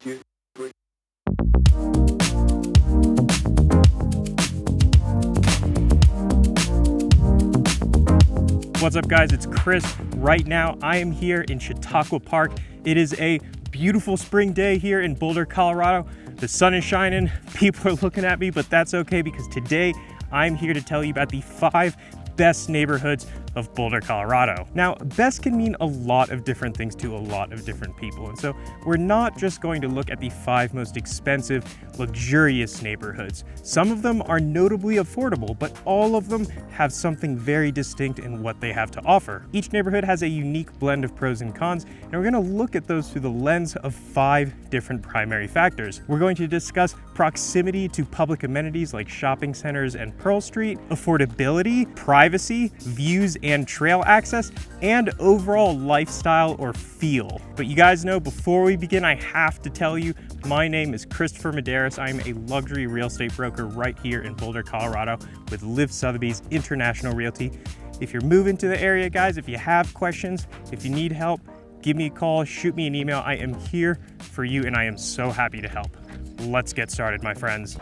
2, 3. What's up, guys? It's Chris. Right now, I am here in Chautauqua Park. It is a beautiful spring day here in Boulder, Colorado. The sun is shining, people are looking at me, but that's okay because today I'm here to tell you about the 5 best neighborhoods of Boulder, Colorado. Now, best can mean a lot of different things to a lot of different people. And so we're not just going to look at the 5 most expensive, luxurious neighborhoods. Some of them are notably affordable, but all of them have something very distinct in what they have to offer. Each neighborhood has a unique blend of pros and cons, and we're gonna look at those through the lens of 5 different primary factors. We're going to discuss proximity to public amenities like shopping centers and Pearl Street, affordability, privacy, views and trail access, and overall lifestyle or feel. But you guys know, before we begin, I have to tell you, my name is Christopher Madaras. I'm a luxury real estate broker right here in Boulder, Colorado with Liv Sotheby's International Realty. If you're moving to the area, guys, if you have questions, if you need help, give me a call, shoot me an email. I am here for you and I am so happy to help. Let's get started, my friends.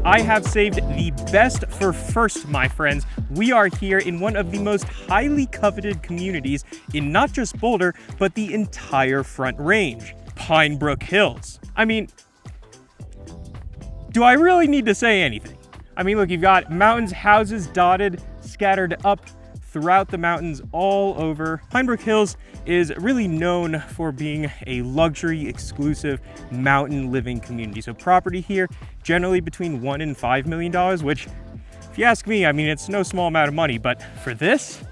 I have saved the best for first, my friends. We are here in one of the most highly coveted communities in not just Boulder, but the entire Front Range, Pine Brook Hills. I mean, do I really need to say anything? I mean, look, you've got mountains, houses dotted, scattered up throughout the mountains all over. Pine Brook Hills is really known for being a luxury, exclusive mountain living community. So property here, generally between $1 and $5 million, which, if you ask me, I mean, it's no small amount of money, but for this,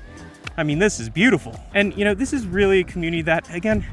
I mean, this is beautiful. And you know, this is really a community that, again,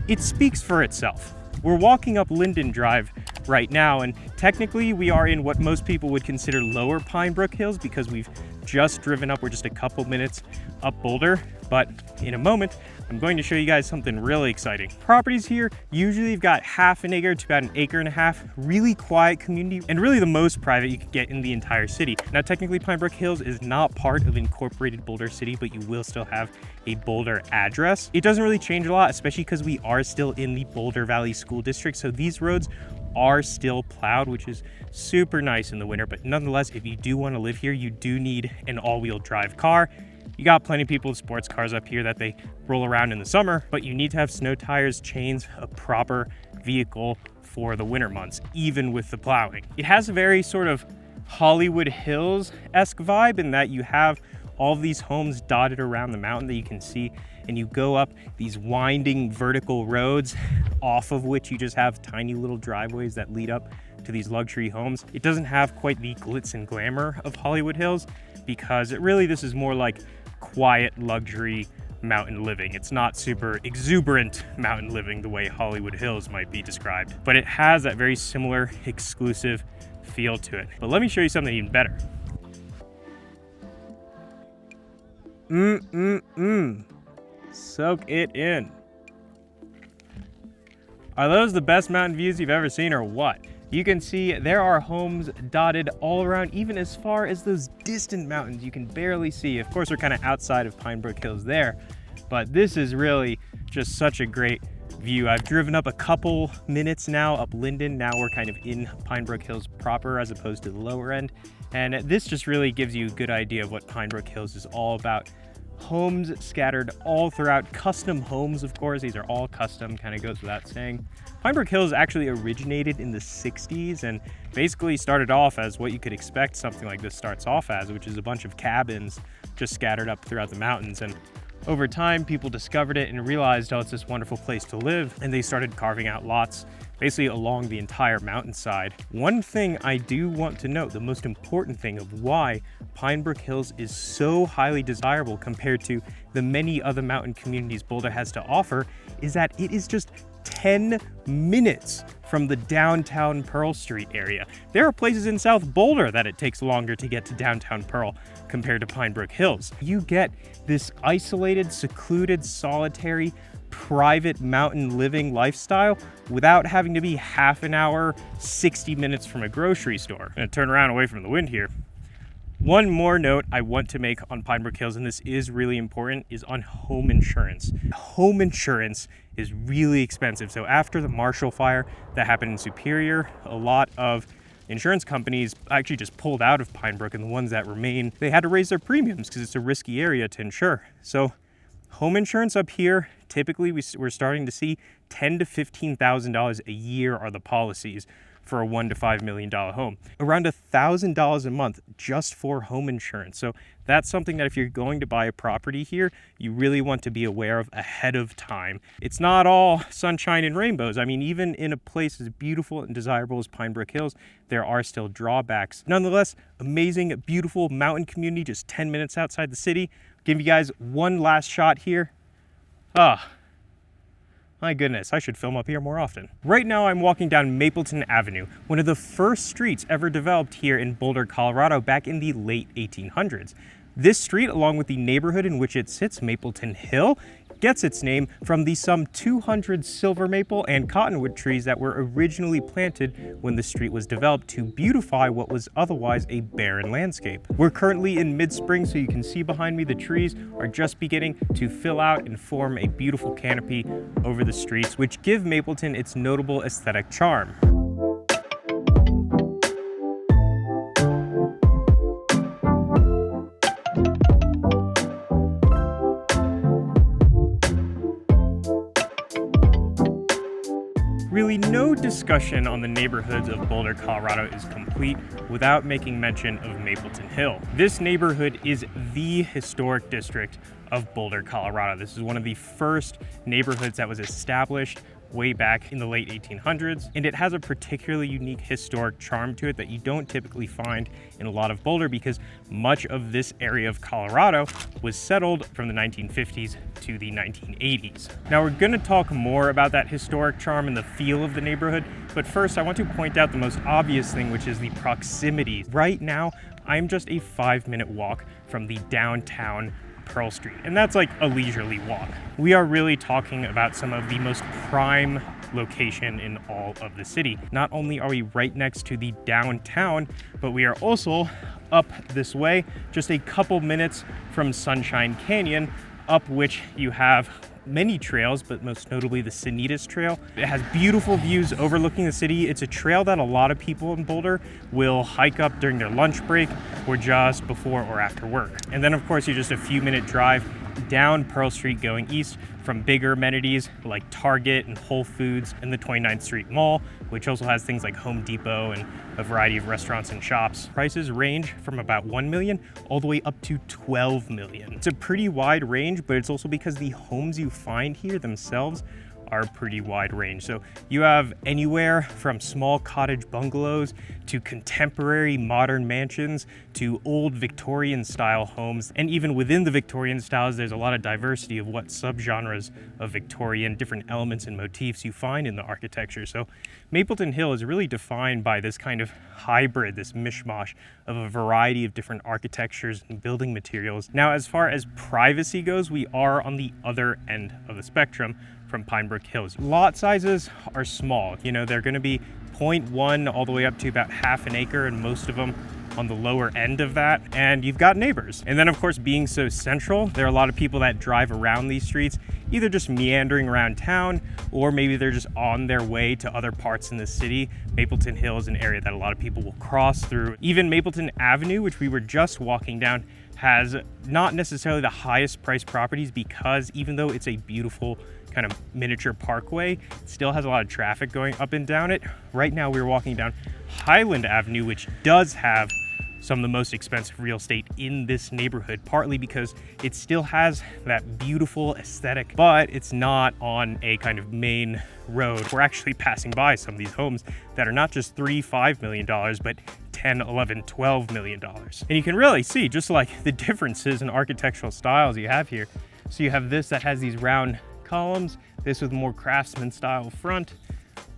it speaks for itself. We're walking up Linden Drive right now, and technically we are in what most people would consider lower Pine Brook Hills because we've just driven up. We're just a couple minutes up Boulder, but in a moment, I'm going to show you guys something really exciting. Properties here, usually you've got half an acre to about an acre and a half, really quiet community, and really the most private you could get in the entire city. Now, technically Pine Brook Hills is not part of incorporated Boulder City, but you will still have a Boulder address. It doesn't really change a lot, especially because we are still in the Boulder Valley School District, so these roads are still plowed, which is super nice in the winter. But nonetheless, if you do want to live here, you do need an all-wheel drive car. You got plenty of people with sports cars up here that they roll around in the summer, but you need to have snow tires, chains, a proper vehicle for the winter months, even with the plowing. It has a very sort of Hollywood Hills-esque vibe in that you have all of these homes dotted around the mountain that you can see, and you go up these winding vertical roads off of which you just have tiny little driveways that lead up to these luxury homes. It doesn't have quite the glitz and glamour of Hollywood Hills because this is more like quiet luxury mountain living. It's not super exuberant mountain living the way Hollywood Hills might be described, but it has that very similar exclusive feel to it. But let me show you something even better. Soak it in. Are those the best mountain views you've ever seen or what? You can see there are homes dotted all around, even as far as those distant mountains you can barely see. Of course, we're kind of outside of Pine Brook Hills there, but this is really just such a great view. I've driven up a couple minutes now up Linden. Now we're kind of in Pine Brook Hills proper as opposed to the lower end. And this just really gives you a good idea of what Pine Brook Hills is all about. Homes scattered all throughout, custom homes, of course. These are all custom, kind of goes without saying. Pine Brook Hills actually originated in the 60s and basically started off as what you could expect something like this starts off as, which is a bunch of cabins just scattered up throughout the mountains. And over time, people discovered it and realized, oh, it's this wonderful place to live. And they started carving out lots basically along the entire mountainside. One thing I do want to note, the most important thing of why Pine Brook Hills is so highly desirable compared to the many other mountain communities Boulder has to offer, is that it is just 10 minutes from the downtown Pearl Street area. There are places in South Boulder that it takes longer to get to downtown Pearl compared to Pine Brook Hills. You get this isolated, secluded, solitary, private mountain living lifestyle without having to be half an hour, 60 minutes from a grocery store. I'm gonna turn around away from the wind here. One more note I want to make on Pine Brook Hills, and this is really important, is on home insurance. Home insurance is really expensive. So after the Marshall Fire that happened in Superior, a lot of insurance companies actually just pulled out of Pine Brook, and the ones that remain, they had to raise their premiums because it's a risky area to insure. So home insurance up here, typically we're starting to see $10,000 to $15,000 a year are the policies for a $1 to $5 million home. Around $1,000 a month just for home insurance. So that's something that if you're going to buy a property here, you really want to be aware of ahead of time. It's not all sunshine and rainbows. I mean, even in a place as beautiful and desirable as Pine Brook Hills, there are still drawbacks. Nonetheless, amazing, beautiful mountain community just 10 minutes outside the city. Give you guys one last shot here. My goodness, I should film up here more often. Right now I'm walking down Mapleton Avenue, one of the first streets ever developed here in Boulder, Colorado back in the late 1800s. This street, along with the neighborhood in which it sits, Mapleton Hill, gets its name from the some 200 silver maple and cottonwood trees that were originally planted when the street was developed to beautify what was otherwise a barren landscape. We're currently in mid-spring, so you can see behind me the trees are just beginning to fill out and form a beautiful canopy over the streets, which give Mapleton its notable aesthetic charm. Really, no discussion on the neighborhoods of Boulder, Colorado is complete without making mention of Mapleton Hill. This neighborhood is the historic district of Boulder, Colorado. This is one of the first neighborhoods that was established way back in the late 1800s, and it has a particularly unique historic charm to it that you don't typically find in a lot of Boulder, because much of this area of Colorado was settled from the 1950s to the 1980s. Now we're going to talk more about that historic charm and the feel of the neighborhood, but first I want to point out the most obvious thing, which is the proximity. Right now, I'm just a 5-minute walk from the downtown Pearl Street, and that's like a leisurely walk. We are really talking about some of the most prime location in all of the city. Not only are we right next to the downtown, but we are also up this way, just a couple minutes from Sunshine Canyon, up which you have many trails, but most notably the Sanitas Trail. It has beautiful views overlooking the city. It's a trail that a lot of people in Boulder will hike up during their lunch break or just before or after work. And then of course you're just a few minute drive down Pearl Street going east from bigger amenities like Target and Whole Foods and the 29th Street Mall, which also has things like Home Depot and a variety of restaurants and shops. Prices range from about $1 million all the way up to $12 million. It's a pretty wide range, but it's also because the homes you find here themselves are pretty wide range. So you have anywhere from small cottage bungalows to contemporary modern mansions to old Victorian style homes. And even within the Victorian styles, there's a lot of diversity of what subgenres of Victorian, different elements and motifs you find in the architecture. So Mapleton Hill is really defined by this kind of hybrid, this mishmash of a variety of different architectures and building materials. Now, as far as privacy goes, we are on the other end of the spectrum from Pine Brook Hills. Lot sizes are small. You know, they're gonna be 0.1 all the way up to about half an acre, and most of them on the lower end of that. And you've got neighbors. And then of course, being so central, there are a lot of people that drive around these streets, either just meandering around town, or maybe they're just on their way to other parts in the city. Mapleton Hill is an area that a lot of people will cross through. Even Mapleton Avenue, which we were just walking down, has not necessarily the highest priced properties, because even though it's a beautiful kind of miniature parkway, it still has a lot of traffic going up and down it. Right now we're walking down Highland Avenue, which does have some of the most expensive real estate in this neighborhood, partly because it still has that beautiful aesthetic, but it's not on a kind of main road. We're actually passing by some of these homes that are not just $3-5 million, but 10, 11, 12 million dollars. And you can really see just like the differences in architectural styles you have here. So you have this that has these round columns, this with more craftsman style front.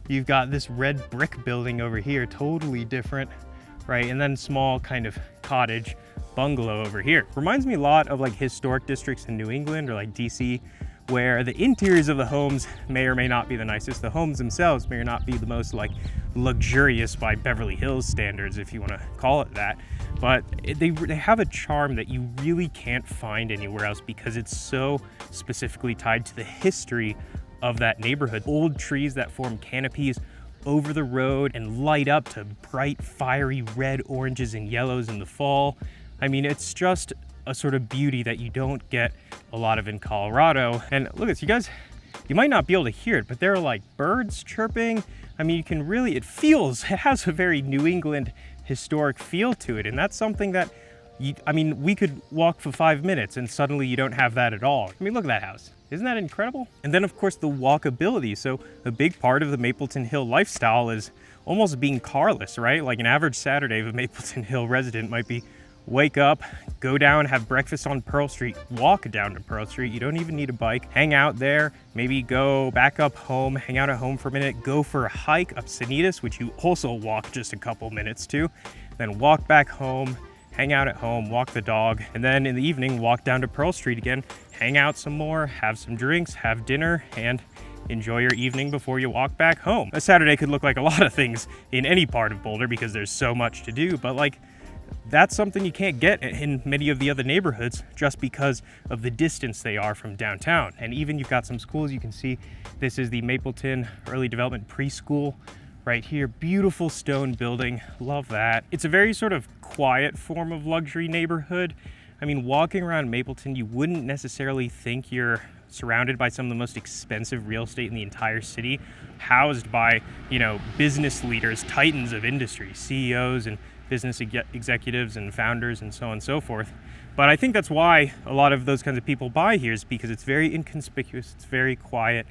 You've got this red brick building over here, totally different, right? And then small kind of cottage bungalow over here. Reminds me a lot of like historic districts in New England or like DC, where the interiors of the homes may or may not be the nicest. The homes themselves may or not be the most like luxurious by Beverly Hills standards, if you want to call it that. But they have a charm that you really can't find anywhere else because it's so specifically tied to the history of that neighborhood. Old trees that form canopies over the road and light up to bright, fiery red, oranges, and yellows in the fall. I mean, it's just a sort of beauty that you don't get a lot of in Colorado. And look at this, you guys, you might not be able to hear it, but there are like birds chirping. I mean, you can really, it has a very New England historic feel to it. And that's something that, we could walk for 5 minutes and suddenly you don't have that at all. I mean, look at that house. Isn't that incredible? And then of course the walkability. So a big part of the Mapleton Hill lifestyle is almost being carless, right? Like an average Saturday of a Mapleton Hill resident might be wake up, go down, have breakfast on Pearl Street, walk down to Pearl Street. You don't even need a bike. Hang out there, maybe go back up home, hang out at home for a minute, go for a hike up Sanitas, which you also walk just a couple minutes to, then walk back home, hang out at home, walk the dog, and then in the evening, walk down to Pearl Street again, hang out some more, have some drinks, have dinner, and enjoy your evening before you walk back home. A Saturday could look like a lot of things in any part of Boulder because there's so much to do, but like, that's something you can't get in many of the other neighborhoods just because of the distance they are from downtown. And even you've got some schools, you can see this is the Mapleton Early Development Preschool right here. Beautiful stone building, love that. It's a very sort of quiet form of luxury neighborhood. I mean, walking around Mapleton, you wouldn't necessarily think you're surrounded by some of the most expensive real estate in the entire city, housed by, business leaders, titans of industry, CEOs and business executives and founders and so on and so forth. But I think that's why a lot of those kinds of people buy here, is because it's very inconspicuous, it's very quiet,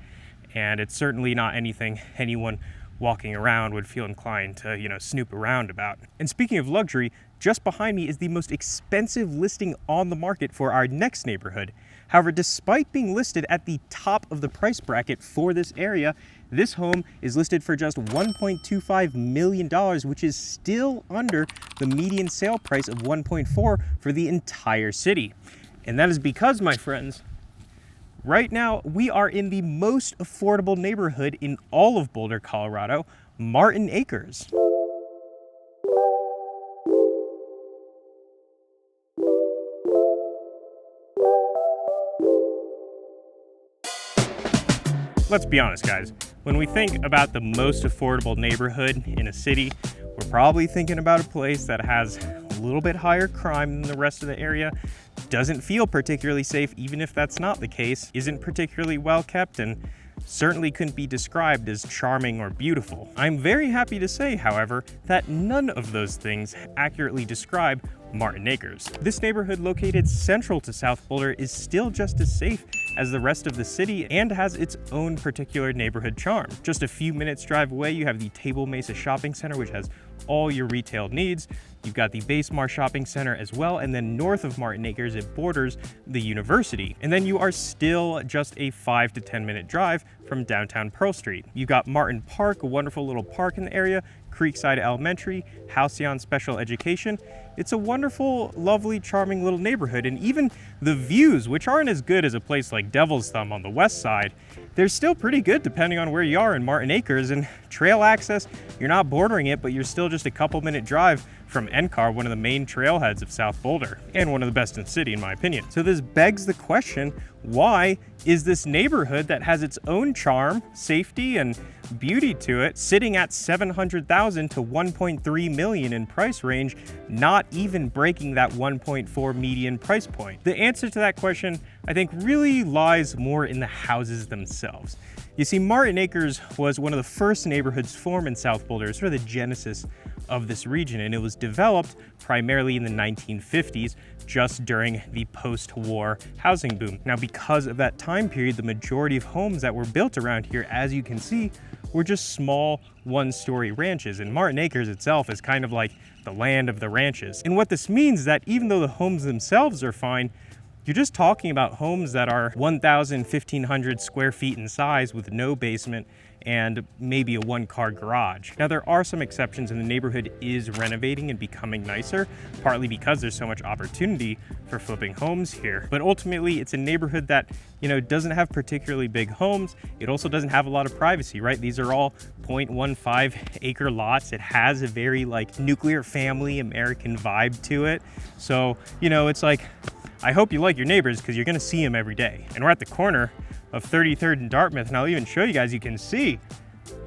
and it's certainly not anything anyone walking around would feel inclined to, snoop around about. And speaking of luxury, just behind me is the most expensive listing on the market for our next neighborhood. However, despite being listed at the top of the price bracket for this area, this home is listed for just $1.25 million, which is still under the median sale price of $1.4 for the entire city. And that is because, my friends, right now we are in the most affordable neighborhood in all of Boulder, Colorado, Martin Acres. Let's be honest, guys. When we think about the most affordable neighborhood in a city, we're probably thinking about a place that has a little bit higher crime than the rest of the area, doesn't feel particularly safe, even if that's not the case, isn't particularly well kept, and certainly couldn't be described as charming or beautiful. I'm very happy to say, however, that none of those things accurately describe Martin Acres. This neighborhood, located central to South Boulder, is still just as safe as the rest of the city and has its own particular neighborhood charm. Just a few minutes drive away, you have the Table Mesa Shopping Center, which has all your retail needs. You've got the Basemar Shopping Center as well, and then north of Martin Acres, it borders the university. And then you are still just a 5 to 10 minute drive from downtown Pearl Street. You've got Martin Park, a wonderful little park in the area, Creekside Elementary, Halcyon Special Education. It's a wonderful, lovely, charming little neighborhood, and even the views, which aren't as good as a place like Devil's Thumb on the west side, they're still pretty good depending on where you are in Martin Acres. And trail access, you're not bordering it, but you're still just a couple minute drive from NCAR, one of the main trailheads of South Boulder, and one of the best in the city in my opinion. So this begs the question, why is this neighborhood that has its own charm, safety, and beauty to it, sitting at $700,000 to $1.3 million in price range, not even breaking that 1.4 median price point? The answer to that question, I think, really lies more in the houses themselves. You see, Martin Acres was one of the first neighborhoods formed in South Boulder, sort of the genesis of this region, and it was developed primarily in the 1950s, just during the post-war housing boom. Now, because of that time period, the majority of homes that were built around here, as you can see, were just small one-story ranches, and Martin Acres itself is kind of like the land of the ranches. And what this means is that even though the homes themselves are fine, You're just talking about homes that are 1,000, 1,500 square feet in size with no basement and maybe a one-car garage. Now, there are some exceptions, and the neighborhood is renovating and becoming nicer, partly because there's so much opportunity for flipping homes here. But ultimately, it's a neighborhood that, doesn't have particularly big homes. It also doesn't have a lot of privacy, right? These are all 0.15 acre lots. It has a very nuclear family American vibe to it. So, it's like, I hope you like your neighbors because you're gonna see them every day. And we're at the corner of 33rd and Dartmouth, and I'll even show you guys, you can see,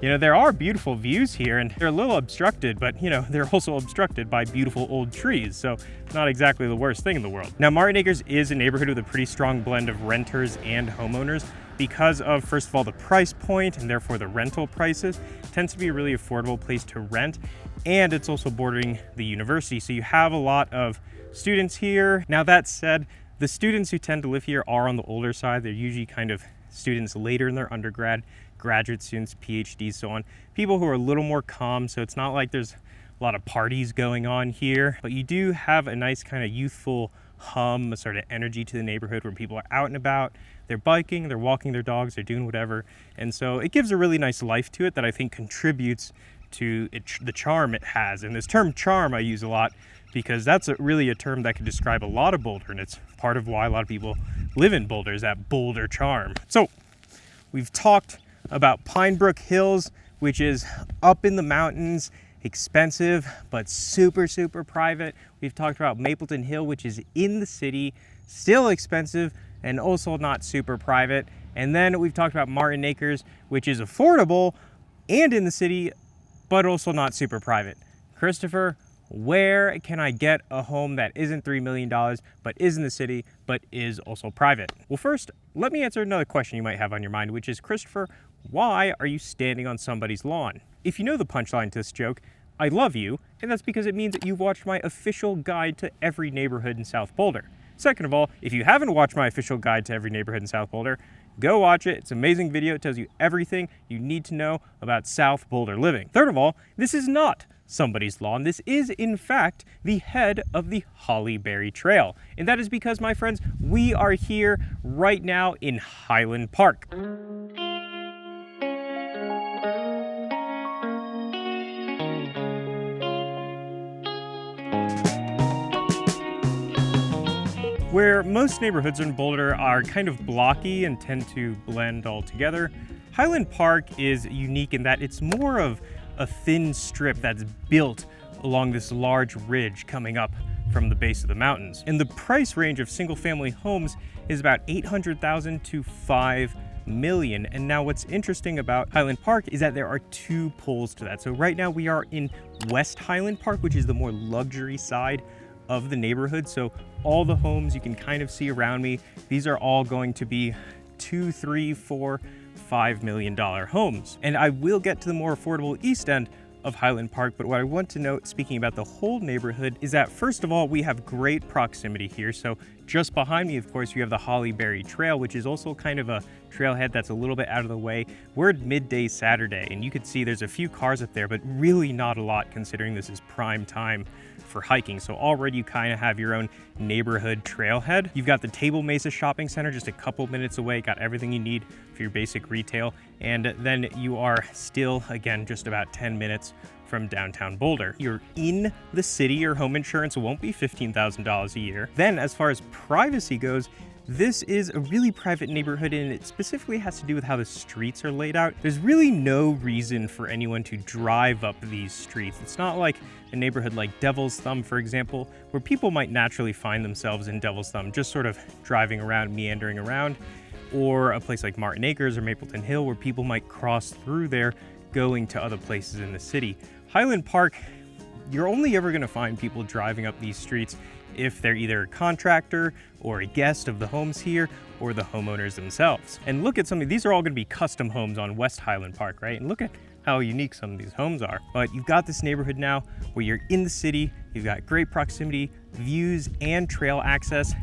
there are beautiful views here, and they're a little obstructed, but they're also obstructed by beautiful old trees, so not exactly the worst thing in the world. Now, Martin Acres is a neighborhood with a pretty strong blend of renters and homeowners because of, first of all, the price point, and therefore the rental prices. It tends to be a really affordable place to rent, and it's also bordering the university, so you have a lot of students here. Now, that said, the students who tend to live here are on the older side. They're usually kind of students later in their undergrad, graduate students, PhDs, so on. People who are a little more calm, so it's not like there's a lot of parties going on here, but you do have a nice kind of youthful hum, a sort of energy to the neighborhood where people are out and about, they're biking, they're walking their dogs, they're doing whatever. And so it gives a really nice life to it that I think contributes to the charm it has. And this term charm I use a lot because that's really a term that can describe a lot of Boulder, and it's part of why a lot of people live in Boulder, is that Boulder charm. So we've talked about Pine Brook Hills, which is up in the mountains, expensive, but super, super private. We've talked about Mapleton Hill, which is in the city, still expensive, and also not super private. And then we've talked about Martin Acres, which is affordable and in the city, but also not super private. Christopher, where can I get a home that isn't $3 million, but is in the city, but is also private? Well, first, let me answer another question you might have on your mind, which is, Christopher, why are you standing on somebody's lawn? If you know the punchline to this joke, I love you, and that's because it means that you've watched my official guide to every neighborhood in South Boulder. Second of all, if you haven't watched my official guide to every neighborhood in South Boulder, go watch it. It's an amazing video. It tells you everything you need to know about South Boulder living. Third of all, this is not somebody's lawn. This is, in fact, the head of the Hollyberry Trail. And that is because, my friends, we are here right now in Highland Park. Where most neighborhoods in Boulder are kind of blocky and tend to blend all together, Highland Park is unique in that it's more of a thin strip that's built along this large ridge coming up from the base of the mountains. And the price range of single-family homes is about $800,000 to $5 million. And now what's interesting about Highland Park is that there are two poles to that. So right now we are in West Highland Park, which is the more luxury side of the neighborhood. So all the homes you can kind of see around me, these are all going to be $2, $3, $4, $5 million homes. And I will get to the more affordable east end of Highland Park, but what I want to note, speaking about the whole neighborhood, is that first of all, we have great proximity here. So just behind me, of course, you have the Hollyberry Trail, which is also kind of a trailhead that's a little bit out of the way. We're at midday Saturday, and you can see there's a few cars up there, but really not a lot considering this is prime time for hiking. So already you kind of have your own neighborhood trailhead. You've got the Table Mesa Shopping Center just a couple minutes away, got everything you need for your basic retail. And then you are still, again, just about 10 minutes from downtown Boulder. You're in the city, your home insurance won't be $15,000 a year. Then as far as privacy goes, this is a really private neighborhood, and it specifically has to do with how the streets are laid out. There's really no reason for anyone to drive up these streets. It's not like a neighborhood like Devil's Thumb, for example, where people might naturally find themselves in Devil's Thumb, just sort of driving around, meandering around, or a place like Martin Acres or Mapleton Hill, where people might cross through there going to other places in the city. Highland Park, you're only ever gonna find people driving up these streets if they're either a contractor or a guest of the homes here or the homeowners themselves. And look at some of these are all gonna be custom homes on West Highland Park, right? And look at how unique some of these homes are. But you've got this neighborhood now where you're in the city, you've got great proximity, views and trail access,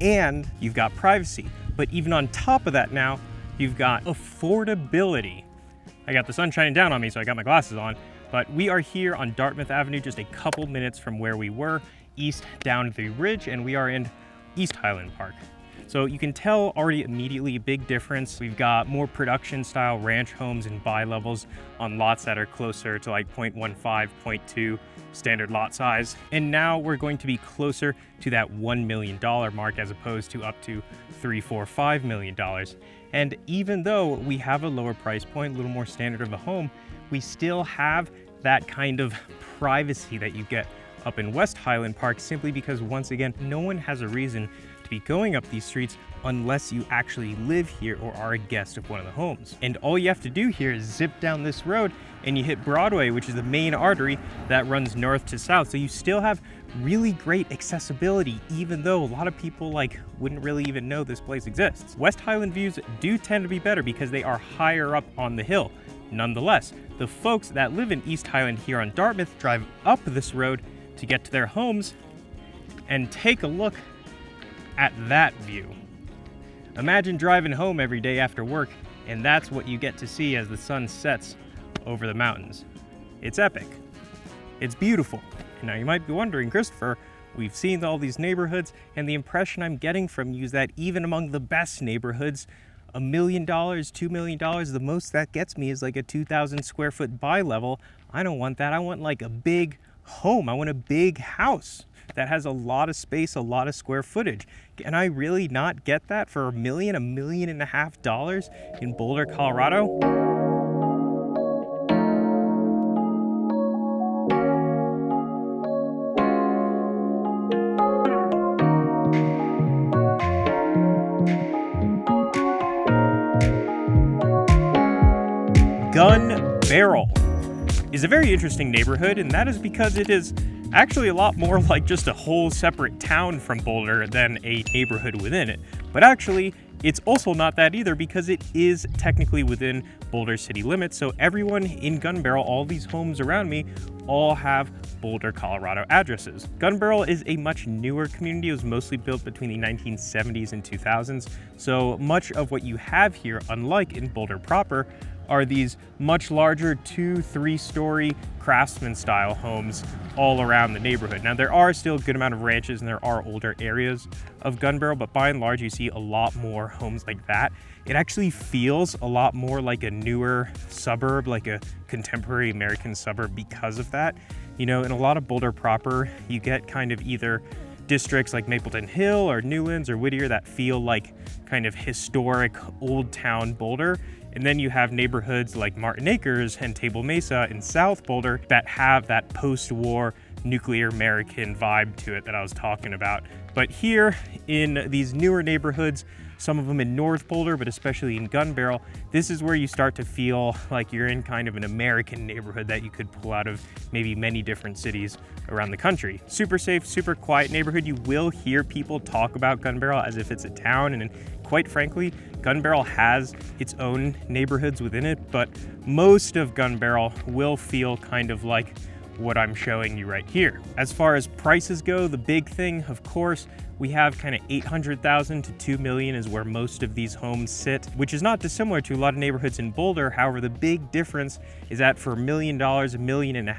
and you've got privacy. But even on top of that now, you've got affordability. I got the sun shining down on me, so I got my glasses on. But we are here on Dartmouth Avenue, just a couple minutes from where we were, east down the ridge, and we are in East Highland Park. So you can tell already immediately a big difference. We've got more production style ranch homes and bi-levels on lots that are closer to like 0.15, 0.2 standard lot size. And now we're going to be closer to that $1 million mark as opposed to up to $3, $4, $5 million. And even though we have a lower price point, a little more standard of a home, we still have that kind of privacy that you get up in West Highland Park, simply because, once again, no one has a reason to be going up these streets unless you actually live here or are a guest of one of the homes. And all you have to do here is zip down this road and you hit Broadway, which is the main artery that runs north to south. So you still have really great accessibility, even though a lot of people wouldn't really even know this place exists. West Highland views do tend to be better because they are higher up on the hill. Nonetheless, the folks that live in East Highland here on Dartmouth drive up this road to get to their homes, and take a look at that view. Imagine driving home every day after work, and that's what you get to see as the sun sets over the mountains. It's epic. It's beautiful. Now you might be wondering, Christopher, we've seen all these neighborhoods, and the impression I'm getting from you is that even among the best neighborhoods, $1 million, $2 million, the most that gets me is like a 2,000 square foot bi-level. I don't want that. I want like a big home. I want a big house that has a lot of space, a lot of square footage. Can I really not get that for $1 million, $1.5 million in Boulder, Colorado? Gunbarrel is a very interesting neighborhood, and that is because it is actually a lot more like just a whole separate town from Boulder than a neighborhood within it. But actually, it's also not that either, because it is technically within Boulder city limits. So everyone in Gunbarrel, all these homes around me, all have Boulder, Colorado addresses. Gunbarrel is a much newer community. It was mostly built between the 1970s and 2000s. So much of what you have here, unlike in Boulder proper, are these much larger 2-3 story craftsman style homes all around the neighborhood. Now there are still a good amount of ranches and there are older areas of Gunbarrel, but by and large you see a lot more homes like that. It actually feels a lot more like a newer suburb, like a contemporary American suburb because of that. You know, in a lot of Boulder proper, you get kind of either districts like Mapleton Hill or Newlands or Whittier that feel like kind of historic old town Boulder. And then you have neighborhoods like Martin Acres and Table Mesa in South Boulder that have that post-war nuclear American vibe to it that I was talking about. But here in these newer neighborhoods, some of them in North Boulder, but especially in Gunbarrel, this is where you start to feel like you're in kind of an American neighborhood that you could pull out of maybe many different cities around the country. Super safe, super quiet neighborhood. You will hear people talk about Gunbarrel as if it's a town, and quite frankly, Gunbarrel has its own neighborhoods within it, but most of Gunbarrel will feel kind of like what I'm showing you right here. As far as prices go, the big thing, of course, we have kind of $800,000 to $2 million is where most of these homes sit, which is not dissimilar to a lot of neighborhoods in Boulder. However, the big difference is that for $1 million, $1.5 million,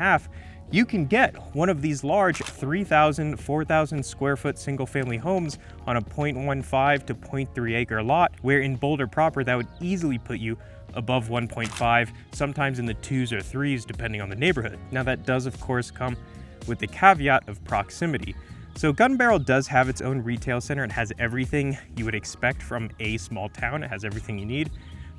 you can get one of these large 3,000, 4,000 square foot single family homes on a 0.15 to 0.3 acre lot, where in Boulder proper, that would easily put you above 1.5, sometimes in the 2s or 3s, depending on the neighborhood. Now that does of course come with the caveat of proximity. So Gunbarrel does have its own retail center. It has everything you would expect from a small town. It has everything you need,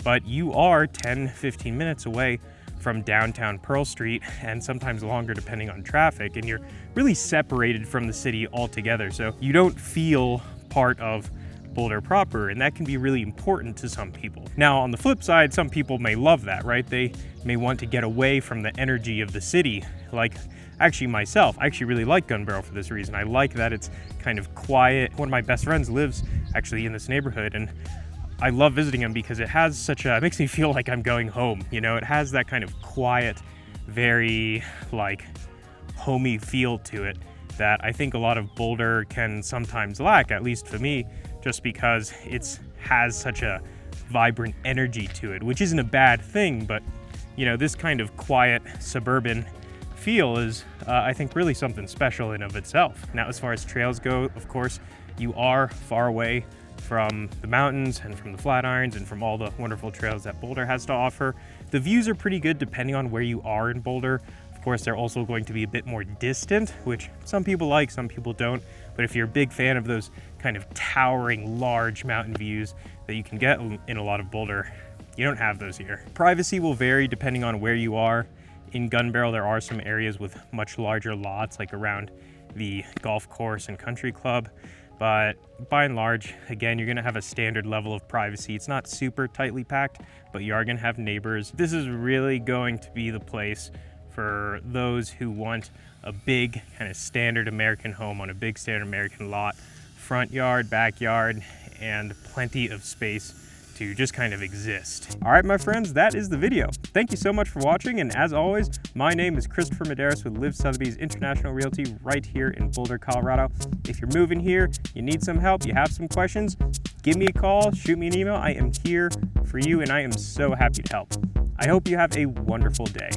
but you are 10, 15 minutes away from downtown Pearl Street, and sometimes longer depending on traffic, and you're really separated from the city altogether. So you don't feel part of Boulder proper, and that can be really important to some people. Now on the flip side, some people may love that, right? They may want to get away from the energy of the city. Like actually myself, I actually really like Gunbarrel for this reason. I like that it's kind of quiet. One of my best friends lives actually in this neighborhood, and I love visiting him because it has it makes me feel like I'm going home. You know, it has that kind of quiet, very like homey feel to it that I think a lot of Boulder can sometimes lack, at least for me, just because it has such a vibrant energy to it, which isn't a bad thing, but you know, this kind of quiet suburban feel is, I think, really something special in of itself. Now, as far as trails go, of course, you are far away from the mountains and from the Flatirons and from all the wonderful trails that Boulder has to offer. The views are pretty good depending on where you are in Boulder. Of course, they're also going to be a bit more distant, which some people like, some people don't. But if you're a big fan of those kind of towering, large mountain views that you can get in a lot of Boulder, you don't have those here. Privacy will vary depending on where you are. In Gunbarrel, there are some areas with much larger lots, like around the golf course and country club. But by and large, again, you're gonna have a standard level of privacy. It's not super tightly packed, but you are gonna have neighbors. This is really going to be the place for those who want a big kind of standard American home on a big standard American lot, front yard, backyard, and plenty of space to just kind of exist. All right, my friends, that is the video. Thank you so much for watching, and as always, my name is Christopher Madaras with Live Sotheby's International Realty right here in Boulder, Colorado. If you're moving here, you need some help, you have some questions, give me a call, shoot me an email. I am here for you, and I am so happy to help. I hope you have a wonderful day.